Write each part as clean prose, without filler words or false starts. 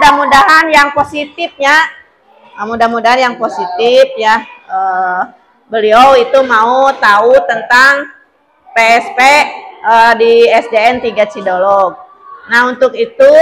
mudah-mudahan yang positifnya, mudah-mudahan yang positif ya. Beliau itu mau tahu tentang PSP di SDN 3 Cidolog. Nah, untuk itu,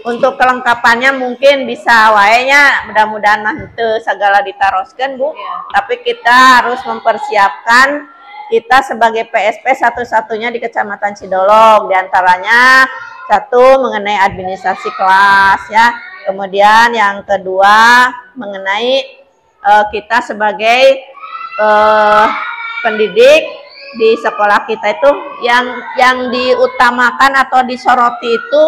untuk kelengkapannya mungkin bisa wae-nya, mudah-mudahan mah henteu sagala ditaroskeun, Bu. Tapi kita harus mempersiapkan, kita sebagai PSP satu-satunya di Kecamatan Cidolog, diantaranya satu mengenai administrasi kelas ya, kemudian yang kedua mengenai kita sebagai pendidik di sekolah kita itu yang diutamakan atau disoroti itu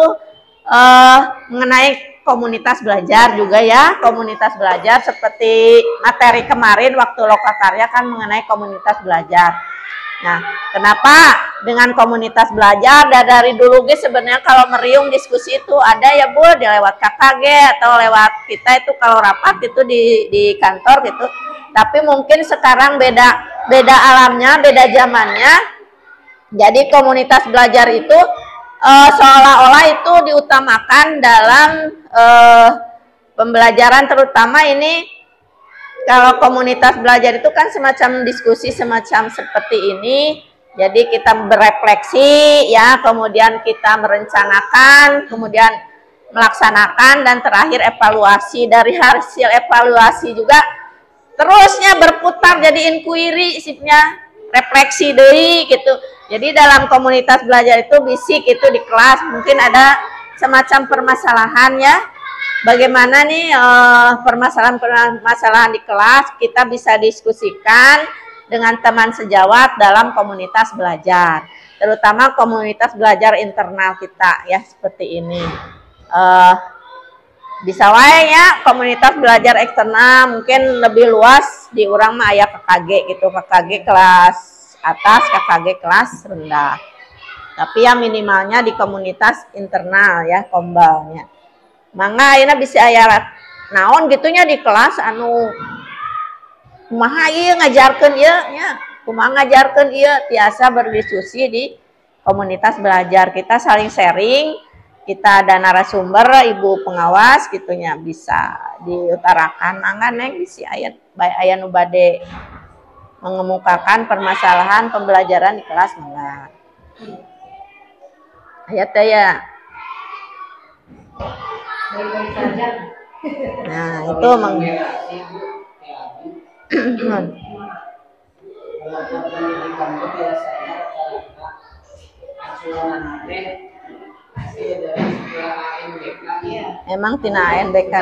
mengenai komunitas belajar juga ya, komunitas belajar seperti materi kemarin waktu lokakarya kan mengenai komunitas belajar. Nah, kenapa dengan komunitas belajar? Dari dulu guys sebenarnya kalau meriung diskusi itu ada ya Bu, di lewat KKG atau lewat kita itu kalau rapat itu di kantor gitu. Tapi mungkin sekarang beda alamnya, beda zamannya. Jadi komunitas belajar itu seolah-olah itu diutamakan dalam pembelajaran, terutama ini. Kalau komunitas belajar itu kan semacam diskusi semacam seperti ini, jadi kita berefleksi ya, kemudian kita merencanakan, kemudian melaksanakan, dan terakhir evaluasi. Dari hasil evaluasi juga terusnya berputar jadi inquiry, sipnya refleksi deui gitu. Jadi dalam komunitas belajar itu bisik itu di kelas mungkin ada semacam permasalahan ya. Bagaimana nih permasalahan di kelas kita bisa diskusikan dengan teman sejawat dalam komunitas belajar, terutama komunitas belajar internal kita ya, seperti ini. Bisa wae ya komunitas belajar eksternal mungkin lebih luas, di urang mah aya KKG gitu, KKG kelas atas, KKG kelas rendah. Tapi ya minimalnya di komunitas internal ya, kombalnya. Mangga ayeuna bisa aya naon gitunya di kelas anu kumaha ieu ngajarkeun ieu nya, kumaha ngajarkeun ieu, tiasa berdiskusi di komunitas belajar. Kita saling sharing, kita ada narasumber, ibu pengawas gitunya, bisa diutarakan. Mangga Neng bisi aya nu bade mengemukakan permasalahan pembelajaran di kelas, mangga. Aya teh ya. Nah, itu emang emang tina ANBK.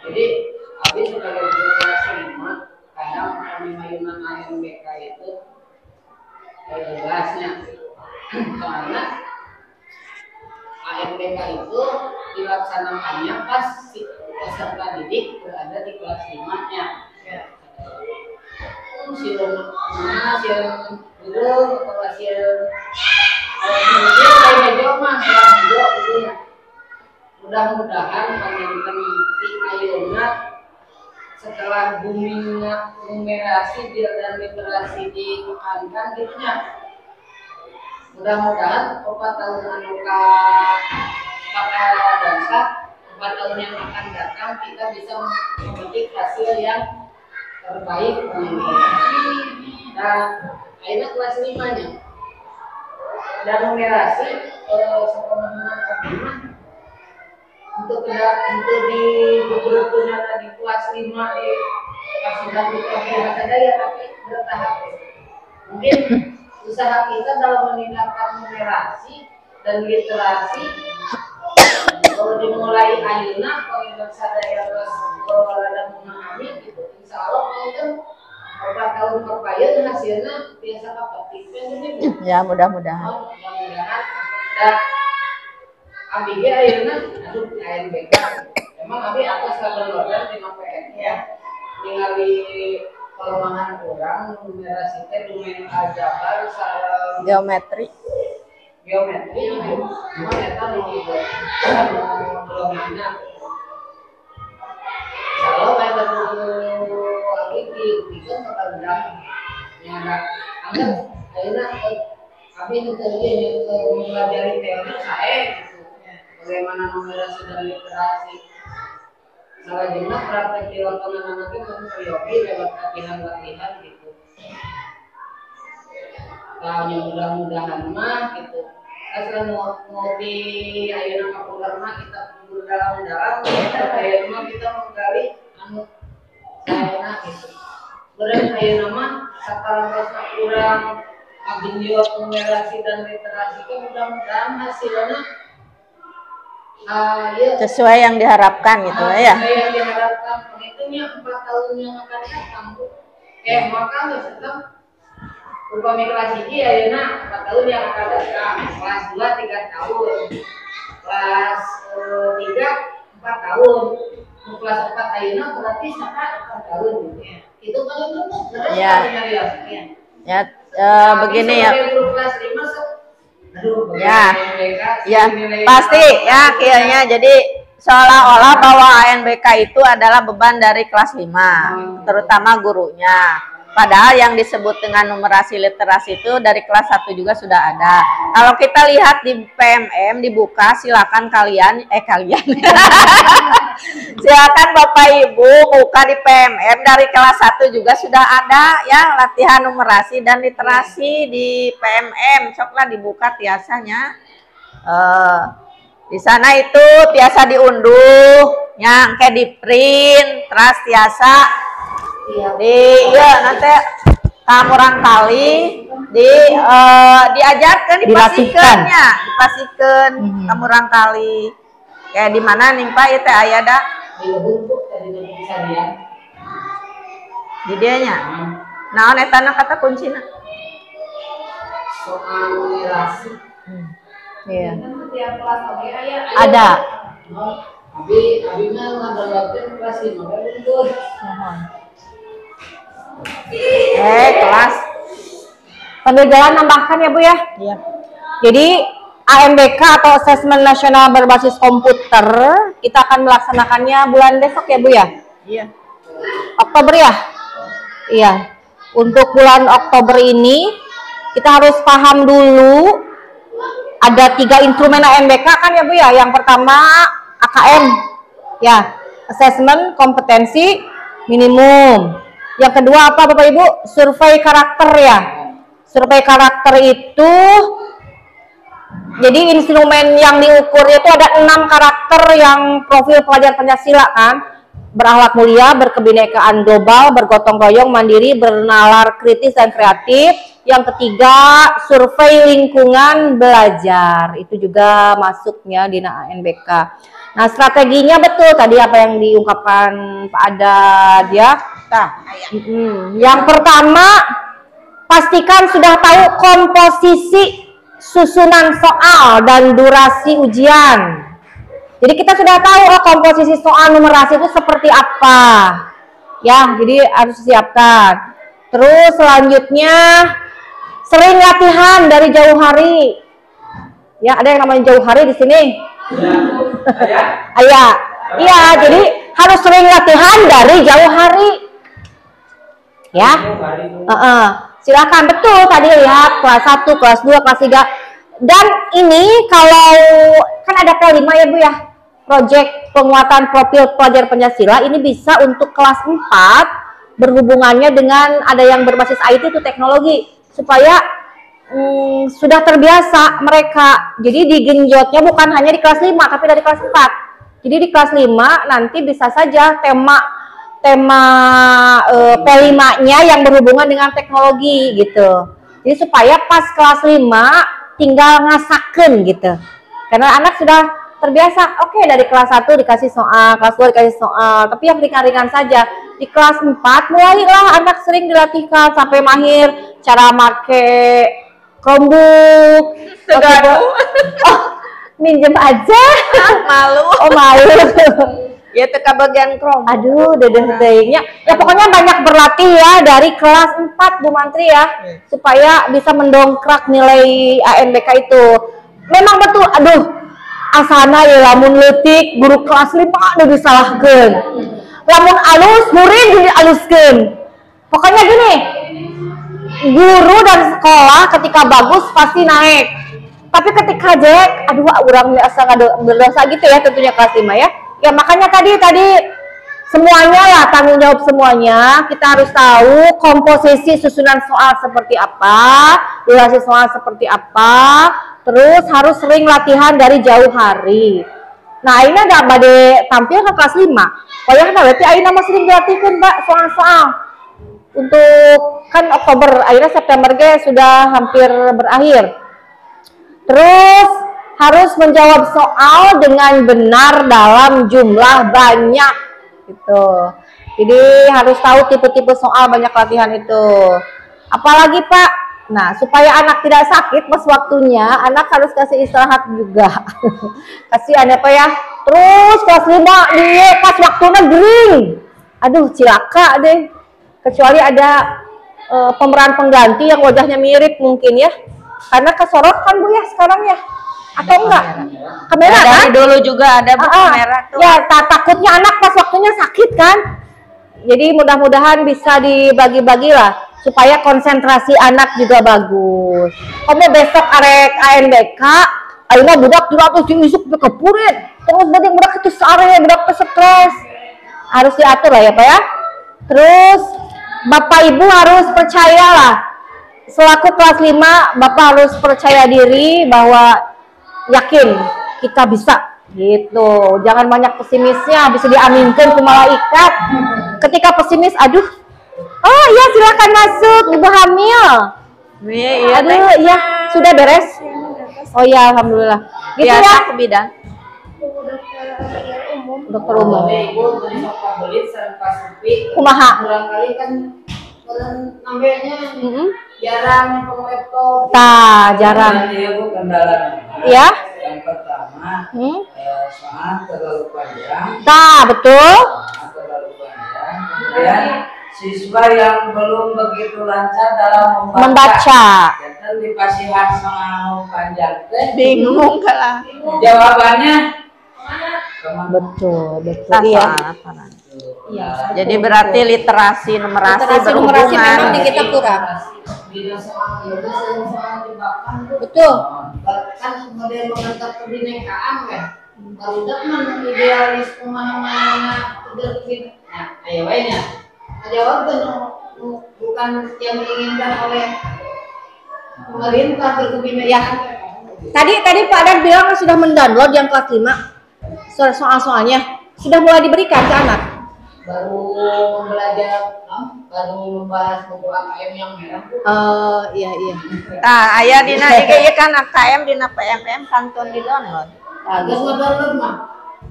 Jadi habis sebagai kelas 5 kadang pemimpinan ANBK itu jelasnya karena ANBK itu dilaksanakannya pas peserta didik berada di kelas 5-nya. Guru atau mudah-mudahan komitmen si Ayuna setelah boomingnya numerasi dan literasi ditekankan gitunya. Mudah-mudahan 4 tahun anu datang, 4 tahun yang akan datang kita bisa memetik hasil yang terbaik. Nah, akhirnya kelas 5-nya dan numerasi untuk di beberapa di kelas 5 di kasih satu kelas saja ya, tapi bertahap. Mungkin usaha kita dalam meningkatkan numerasi dan literasi kalau dimulai ayeuna kalau sadaya dan memahami gitu, insya Allah mungkin beberapa tahun berpayah hasilnya biasa dapat gitu. Ya mudah-mudahan. Mudah-mudahan. Dan ABG ayeuna asup ANBK. Emang abi atas kabar order di PN ya. Ningali kelemahan orang numerasi teh domain aljabar sareng geometri memang eta nu kelemahanna. Kalau ada lagi dikeun kepada nyana anggap ayeuna Tapi untuk mempelajari teori saya gitu. Bagaimana numerasi dan literasi. Salah jenak praktek di lapangan anaknya memperyogi lewat latihan-latihan gitu. Tanya mudah-mudahan mah gitu. Asal mau di ayeuna kapular mah kita kudu dalam-dalam kita kayak mah kita menggali anu sayana gitu. Berarti ayeuna mah sakarangosna urang abinjot numerasi dan literasi itu mudah-mudahan hasilnya sesuai yang diharapkan gitu ya. Sesuai yang diharapkan. Pengitungnya 4 tahun yang akan datang. Maka misalkan upami kelas 1 ayeuna 4 tahun yang akan datang. Kelas 2 3 tahun. Kelas 3 4 tahun. Kelas 4 ayeuna berarti 4 tahun gitu ya. Itu paling cukup. Ya. Ya, begini ya. Kelas 5 ya, ya pasti ya kayaknya. Jadi seolah-olah bahwa ANBK itu adalah beban dari kelas 5, terutama gurunya. Padahal yang disebut dengan numerasi literasi itu dari kelas 1 juga sudah ada. Kalau kita lihat di PMM dibuka, silakan kalian silakan Bapak Ibu buka di PMM, dari kelas 1 juga sudah ada ya latihan numerasi dan literasi di PMM. Coklah dibuka tiasanya. Di sana itu tiasa diunduh, yang kayak di print, terus tiasa nanti kamurang kali diajarkan, dipasihkan kamurang kali kayak di mana nih Pak itu aya dah di dianya. Naon eta kata kuncina soal numerasi. Iya. Ada. Abi mah ngadawakeun kelas 5 mundur. Kelas sambil jalan nambahkan ya Bu ya. Iya. Jadi ANBK atau Asesmen Nasional Berbasis Komputer kita akan melaksanakannya bulan besok ya Bu ya. Iya. Oktober ya. Iya. Untuk bulan Oktober ini kita harus paham dulu ada 3 instrumen ANBK kan ya Bu ya. Yang pertama AKM ya, Asesmen Kompetensi Minimum. Yang kedua apa Bapak Ibu? Survei karakter ya. Survei karakter itu jadi instrumen yang diukur itu ada 6 karakter yang profil pelajar Pancasila kan. Berakhlak mulia, berkebinekaan global, bergotong royong, mandiri, bernalar kritis dan kreatif. Yang ketiga, survei lingkungan belajar. Itu juga masuknya di ANBK. Nah, strateginya betul tadi apa yang diungkapkan Pak Adad ya. Yang pertama, pastikan sudah tahu komposisi susunan soal dan durasi ujian. Jadi kita sudah tahu komposisi soal numerasi itu seperti apa. Ya, jadi harus siapkan. Terus selanjutnya sering latihan dari jauh hari. Ya, ada yang namanya jauh hari di sini. Ayah. Iya, jadi harus sering latihan dari jauh hari. Ya. Silakan, betul tadi lihat kelas 1, kelas 2, kelas 3. Dan ini kalau kan ada P5 ya Bu ya. Proyek penguatan profil pelajar Pancasila ini bisa untuk kelas 4 berhubungannya dengan ada yang berbasis IT itu teknologi supaya sudah terbiasa mereka. Jadi digenjotnya bukan hanya di kelas 5 tapi dari kelas 4. Jadi di kelas 5 nanti bisa saja tema P5-nya yang berhubungan dengan teknologi gitu. Jadi supaya pas kelas 5 tinggal ngasaken gitu. Karena anak sudah terbiasa, oke, dari kelas 1 dikasih soal, kelas 2 dikasih soal, tapi yang ringan-ringan saja. Di kelas 4 mulailah anak sering dilatihkan sampai mahir cara make Chromebook. Oh, minjem aja. Malu. Oh, malu. Ya teka bagian Chromebook. Aduh, dedeh-dedehnya. Ya pokoknya banyak berlatih ya dari kelas 4 Bu Mantri ya. Supaya bisa mendongkrak nilai ANBK itu. Memang betul, aduh, asana ya lamun leutik guru kelas 5 udah disalahkeun. Lamun alus murid jadi aluskeun. Pokoknya gini. guru dan sekolah ketika bagus pasti naik. Tapi ketika jelek, aduh orang biasa berdosa gitu ya tentunya kelas 5 ya. Ya makanya tadi semuanya lah, tanggung jawab semuanya. Kita harus tahu komposisi susunan soal seperti apa, durasi soal seperti apa. Terus harus sering latihan dari jauh hari. Nah ini ada bade tampil ke kelas 5. Pokoknya berarti Aina masih sering dilatihkan Mbak soal-soal. Untuk kan Oktober, akhirnya September sudah hampir berakhir. Terus harus menjawab soal dengan benar dalam jumlah banyak gitu. Jadi harus tahu tipe-tipe soal, banyak latihan itu. Apalagi Pak, nah supaya anak tidak sakit pas waktunya, anak harus kasih istirahat juga. Kasihan ya Pak ya. Terus kelas 5 dia pas waktunya gering. Aduh cilaka deh. Kecuali ada pemeran pengganti yang wajahnya mirip mungkin ya. Karena kesorot kan Bu ya sekarang ya, atau enggak? Kamera kan? Dari dulu juga ada Bu kamera tuh. Ya takutnya anak pas waktunya sakit kan. Jadi mudah-mudahan bisa dibagi-bagi lah supaya konsentrasi anak juga bagus. Kamu besok arek ANBK, ayeuna budak juga terus diisuk ke purit. Terus budak itu seare budak stres. Harus diatur lah ya Pak ya. Terus Bapak Ibu harus percayalah. Selaku kelas 5, Bapak harus percaya diri bahwa yakin kita bisa gitu. Jangan banyak pesimisnya, bisa diaminkan ke malaikat. Ketika pesimis, aduh, oh iya silakan masuk, Ibu hamil. Iya, aduh, iya sudah beres. Oh iya, alhamdulillah. Gitu biasa ya. ke bidan. Dokter umum. Ibu beli sok beli sareng Pasupi. Kumaha? Barangkali kan nambahnya jarang laptop. Jarang. Iya Bu, kendala. Ya. Yang pertama, soal terlalu panjang. Betul. Soal terlalu panjang. Kemudian siswa yang belum begitu lancar dalam membaca. Jangan dipasihan sama panjang teh. Bingung kalah. Jawabannya Betul. Iya. Iya. Jadi berarti literasi numerasi Numerasi berhubungan. memang di kita kurang. Beda soal ya soal jebakan tuh. Betul. Kan model mengantar kebinekaan kan. Barudak mah idealis pemahamannya udah nah, ayo nya. Jawab bukan yang diinginkan oleh pemerintah kebinekaan. Tadi Pak Dan bilang sudah mendownload yang kelas 5 soal-soalnya sudah mulai diberikan ke anak. Baru belajar, baru membahas buku AKM yang merah. Iya. Nah, aya dina ieu kan AKM dina PMM kantun di download. Agak ngedownload mah.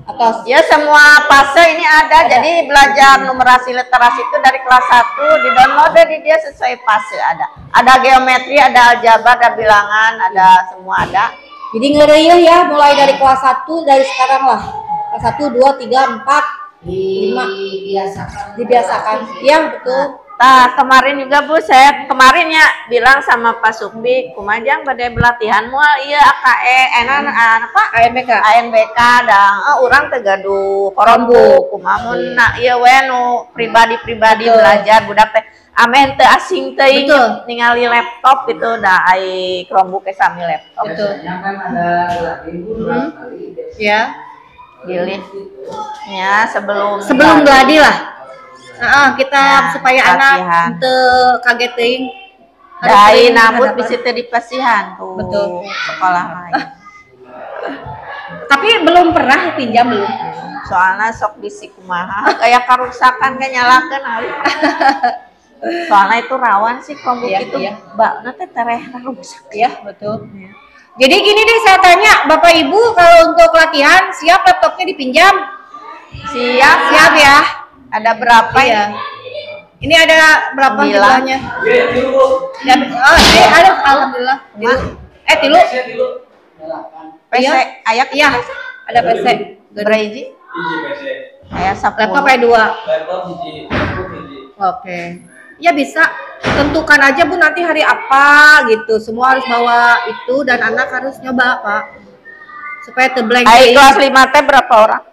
Atas Ya semua fase ini ada. Jadi belajar numerasi literasi itu dari kelas 1 di download deh di dia sesuai fase ada. Ada geometri, ada aljabar, ada bilangan, ada semua ada. jadi ngereyeh ya mulai dari kelas 1 dari sekarang lah. Kelas 1, 2, 3, 4, 5 dibiasakan. Iya, betul. Nah, kemarin juga Bu, saya kemarin ya bilang sama Pak Supri, kumajang pada belatihan moal iya AKE, apa? ANBK dan orang tegaduh korombu, kumamun nak iya we nu pribadi-pribadi belajar budak teh amen teu asing teh ningali laptop gitu dah ai korombu ke sami laptop. Biasanya kan ada ibu kali. Ya. Gilih. Ya, sebelum gladi lah. Kita supaya latihan. anak teu kaget teuing. Dai nambut bisa teu dipasihan tuh. Betul. Sekolah lain. Tapi belum pernah pinjam belum. Soalnya sok bisi kumaha kayak karusakan kayak nyalakeun ali. Soalnya itu rawan sih kombo gitu. Mbak, nanti tereh rusak. Ya, betul. Jadi gini deh saya tanya Bapak Ibu, kalau untuk latihan siap laptopnya dipinjam? Siap ya. Ada berapa ya? Ini ada berapa jumlahnya? Ya, ada alhamdulillah. Tilu. PC ayak iya. Ada PC. Bereji? PC. Ayah 10. Laptop ada 2. Laptop hiji. Oke. Ya bisa, tentukan aja Bu nanti hari apa gitu. Semua harus bawa itu dan anak harus nyoba Pak. Supaya terblank. Kelas 5 teh berapa orang?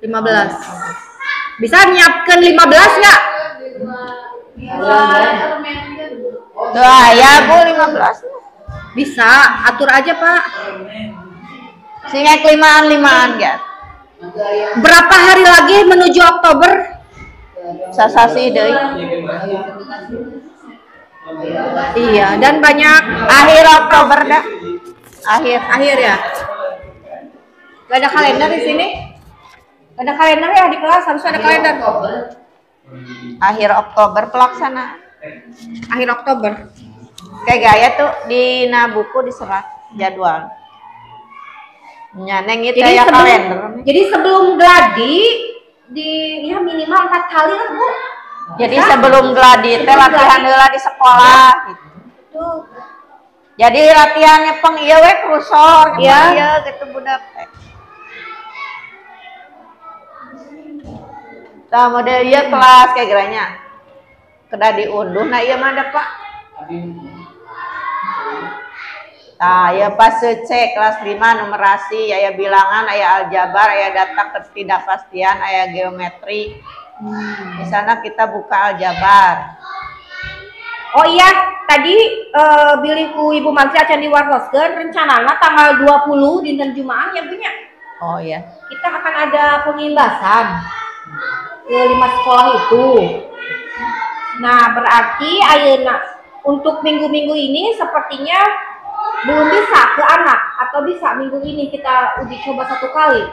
15. Bisa nyiapkan 15 nggak? Wah, ya Bu 15. Bisa, atur aja Pak. Singa limaan ya. Berapa hari lagi menuju Oktober? Sasasi deui. Iya, dan banyak Akhir Oktober dah. akhir ya. Gak ada kalender di sini? Gak ada kalender ya di kelas, harus ada kalender. Akhir Oktober pelaksanaan. Akhir Oktober. Kayak gaya tuh di buku diserat jadwal. Nyaneng itu ya kalender. Jadi sebelum gladi di ya minimal 4 kali lah Bu. Jadi sebelum gladi teh latihan heula di sekolah gitu. Tuh. Jadi latihannya peng ieu we krusor Iya. gitu budak teh. Tah model ieu kelas kayak geranya. Kedah diunduh nah ieu mah da Pak. Tah ya pas cek kelas 5 numerasi aya bilangan, aya aljabar, aya data ketidakpastian, aya geometri. Di sana kita buka aljabar. Oh iya, tadi bilih ku Ibu Mantri acan diwartoskeun rencanana tanggal 20 dinten Jumaah ya Bu nya. Oh iya. Kita akan ada pengimbasan ke 5 sekolah itu. Nah, berarti ayeuna untuk minggu-minggu ini sepertinya belum bisa ke anak atau bisa minggu ini kita uji coba 1 kali.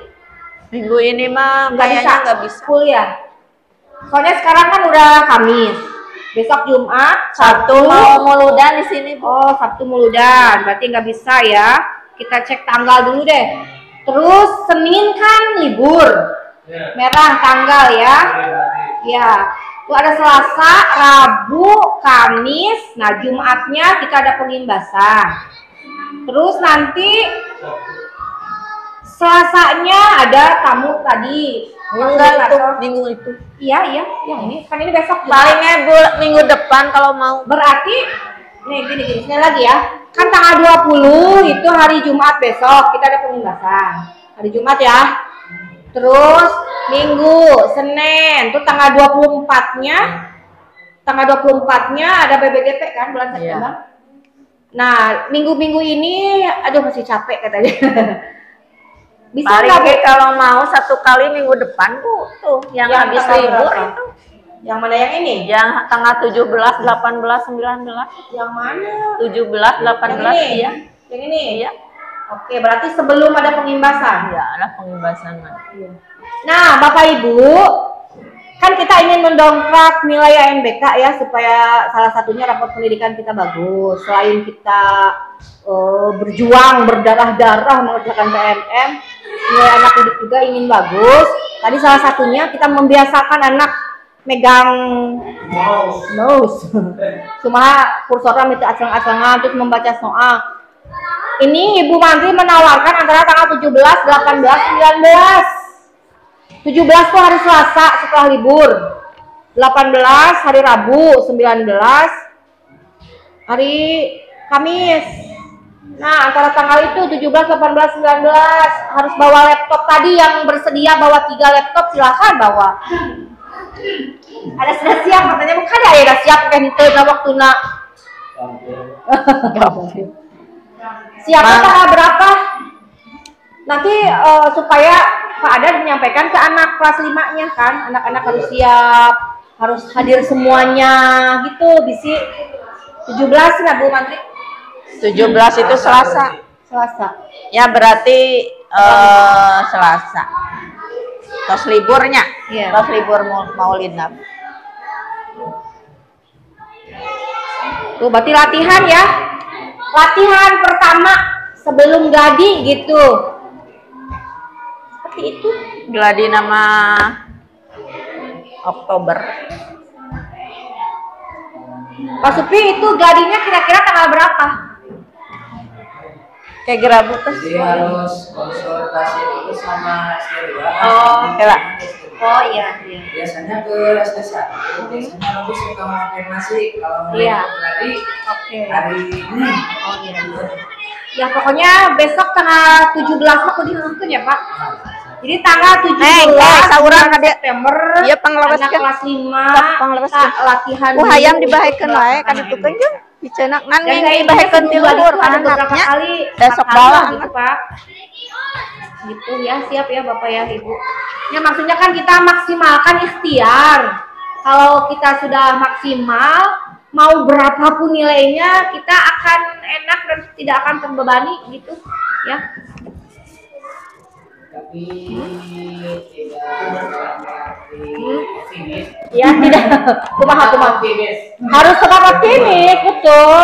Minggu ini mah kayaknya nggak bisa. Kuliah. Soalnya sekarang kan udah Kamis. Besok Jumat, Sabtu mau muludan di sini. Oh, Sabtu muludan. Berarti nggak bisa ya. Kita cek tanggal dulu deh. Terus Senin kan libur. Merah tanggal ya. Ya. Tuh ada Selasa, Rabu, Kamis. Nah, Jumatnya kita ada pengimbasan. Terus nanti Selasanya ada tamu tadi. Enggak itu minggu itu. Iya, ini kan ini besok. Palingnya minggu depan kalau mau. Berarti nih gini sekali lagi ya. Kan tanggal 20 itu hari Jumat besok kita ada pengimbasan. Hari Jumat ya. Terus Minggu, Senin itu tanggal 24-nya. Tanggal 24-nya ada BBGP kan bulan September. Iya. Nah, minggu-minggu ini aduh masih capek katanya. Bisa paling kalau mau 1 kali minggu depan Bu tuh yang habis libur itu. Yang mana yang ini? Yang tanggal 17, 18, 19. Yang mana? 17, 18 iya. Yang ini? Iya. Oke, berarti sebelum ada pengimbasan. Ya, ada pengimbasan. Nah, Bapak Ibu, kan kita ingin mendongkrak nilai ANBK ya supaya salah satunya rapor pendidikan kita bagus. Selain kita berjuang berdarah-darah mengerjakan PNM, nilai anak didik juga ingin bagus. Tadi salah satunya kita membiasakan anak megang mouse. Cuma kursornya minta acang-acangan terus membaca soal. Ini Ibu Mantri menawarkan antara tanggal 17, 18, 19. 17 tuh hari Selasa setelah libur. 18 hari Rabu, 19 hari Kamis. Nah, antara tanggal itu 17, 18, 19 harus bawa laptop. Tadi yang bersedia bawa 3 laptop silakan bawa. Ada sudah siap katanya, bukan ada ya siap kan itu waktu nak. Siapa tanggal berapa? Nanti supaya Pak Adan menyampaikan ke anak kelas 5-nya kan, anak-anak harus siap, harus hadir semuanya gitu. Bisi 17 lah Bu Mantri. 17 itu Selasa. Ya berarti Selasa. Tos liburnya. Iya. Tos libur Maulid Nabi. Tuh berarti latihan ya. Latihan pertama sebelum gladi gitu. Seperti itu. Gladi nama Oktober. Pak Supri itu gladinya kira-kira tanggal berapa? Kayak gerabu terus. Jadi harus konsultasi dulu sama SD2. Oh, coba. Oh iya. Biasanya ke SD1. Biasanya lebih suka konfirmasi kalau mau gladi hari ini. Oh iya. Ya pokoknya besok tanggal 17 aku dihukum ya Pak. Jadi tanggal 17 saurang September. Iya panglawas anak kelas 5 panglawas latihan. Hayam dibahekeun wae kan ditukeun jeung. Dicenak nan Dan yang saya dibahekeun ti luhur ada beberapa anaknya. kali Besok 4 kali bawa gitu, Pak. Gitu ya, siap ya Bapak ya Ibu. Ya maksudnya kan kita maksimalkan ikhtiar. Kalau kita sudah maksimal, mau berapapun nilainya, kita akan enak dan tidak akan terbebani gitu ya. Tapi tidak dalam arti optimis. Ya tidak. Kumaha. Optimis. Harus tetap optimis, betul.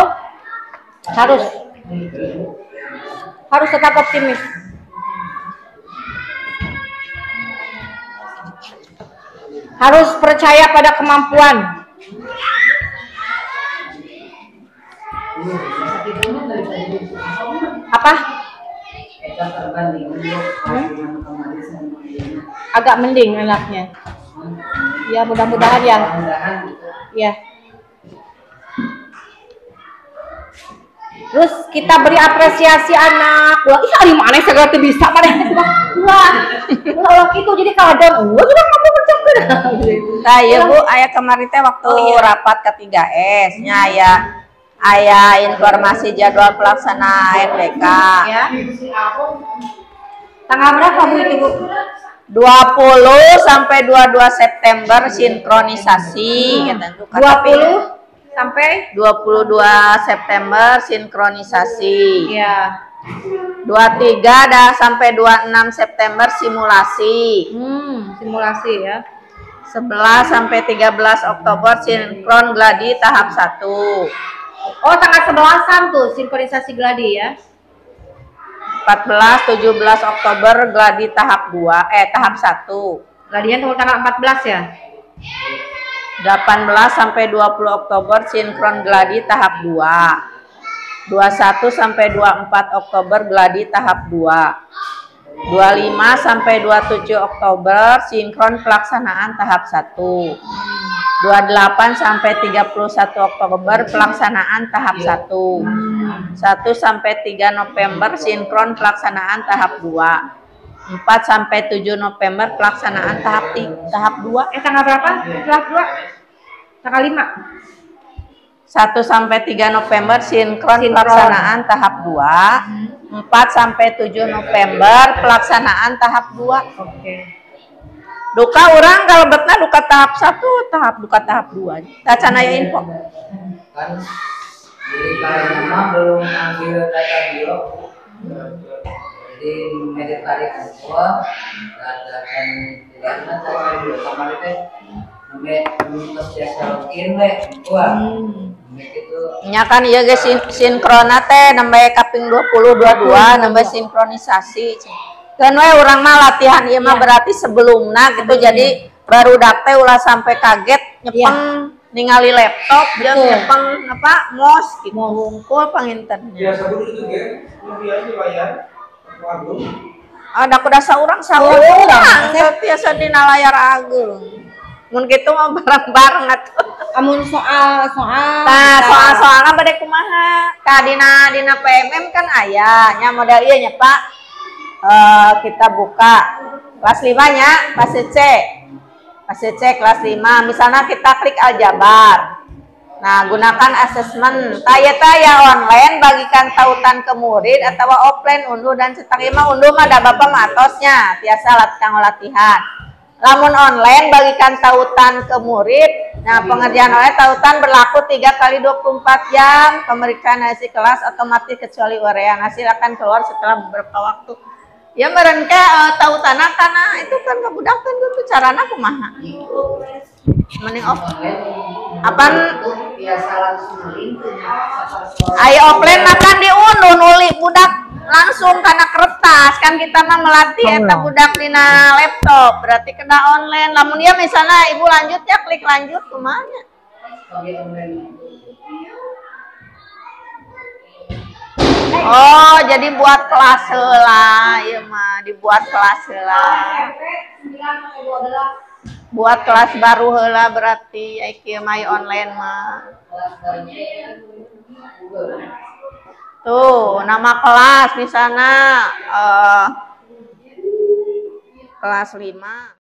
Harus tetap optimis. Harus percaya pada kemampuan. Apa? Kita terbanding dengan kemarin sama ini. Agak mending anaknya. Ya mudah-mudahan ya. Mudah-mudahan Ya. Terus kita beri apresiasi anak. Wah, ih ari maneh segala teu bisa maneh teh wah. Ulah kitu jadi kadang juga mampu mencakeun. Nah, ya Bu, aya kemarin teh waktu rapat ke-3S nya aya informasi jadwal pelaksana NBK. Ya. Tanggal berapa Bu itu, Bu? 20 sampai 22 September sinkronisasi kata itu. 20 sampai 22 September sinkronisasi. ya. 23 sampai 26 September simulasi. Simulasi ya. 11 sampai 13 Oktober sinkron gladi tahap 1. Oh, tanggal 11-an tuh sinkronisasi gladi ya. 14 17 Oktober gladi tahap 2 tahap 1. Gladinya tanggal 14 ya. 18 sampai 20 Oktober sinkron gladi tahap 2. 21 sampai 24 Oktober gladi tahap 2. 25 sampai 27 Oktober sinkron pelaksanaan tahap 1. 28 sampai 31 Oktober pelaksanaan tahap 1. 1 sampai 3 November sinkron pelaksanaan tahap 2. 4 sampai 7 November pelaksanaan tahap 2. Tanggal berapa? Tahap 2. Tanggal 5. 1 sampai 3 November sinkron pelaksanaan tahap 2. 4 sampai 7 November pelaksanaan tahap 2. Oke. Duka orang kalau betna duka tahap 1, duka tahap 2. Tacana ya info. Kan jadi kalian mah belum ambil data bio. Jadi media tarik semua datakan tidak ada di kamar itu. Namanya jasa login we. Wah. Begitu. Nya kan ieu ge sinkrona teh nembe kaping 20 22 nembe sinkronisasi. Kan we urang mah latihan ieu mah berarti sebelumna gitu jadi baru teh ulah sampai kaget nyepeng ningali laptop jeung nyepeng apa mos gitu ngumpul panginten. Biasa dulu itu ge, kemudian dilayar agung. Ada kuda saurang saurang biasa dina layar agung. Mun kitu mah bareng-bareng atuh. Amun soal Nah, soal-soalna bade kumaha? Ka dina PMM kan aya nya model ieu nya Pak. Kita buka kelas 5-nya fase C. Fase C kelas 5. Misalnya kita klik aljabar. Nah, gunakan asesmen taya online bagikan tautan ke murid atau offline unduh dan cetak mah unduh mah da Bapak matosnya tiasa latihan. Lamun online bagikan tautan ke murid. Nah, pengerjaan oleh tautan berlaku 3 kali 24 jam. Pemeriksaan hasil kelas otomatis kecuali urean. Hasil akan keluar setelah beberapa waktu. Ya meren ke tautanna kana itu kan kabudakeun gitu carana kumaha. Mending off. Apaan? Biasa langsung link. Ayo offline makan diunduh nuli budak langsung karena kertas kan kita mah melatih eta budak dina laptop berarti kena online lamun dia misalnya ibu lanjut ya klik lanjut kemana oh jadi buat kelas heula ieu mah dibuat kelas heula buat kelas baru heula berarti ieu mah online mah tuh nama kelas misalnya kelas 5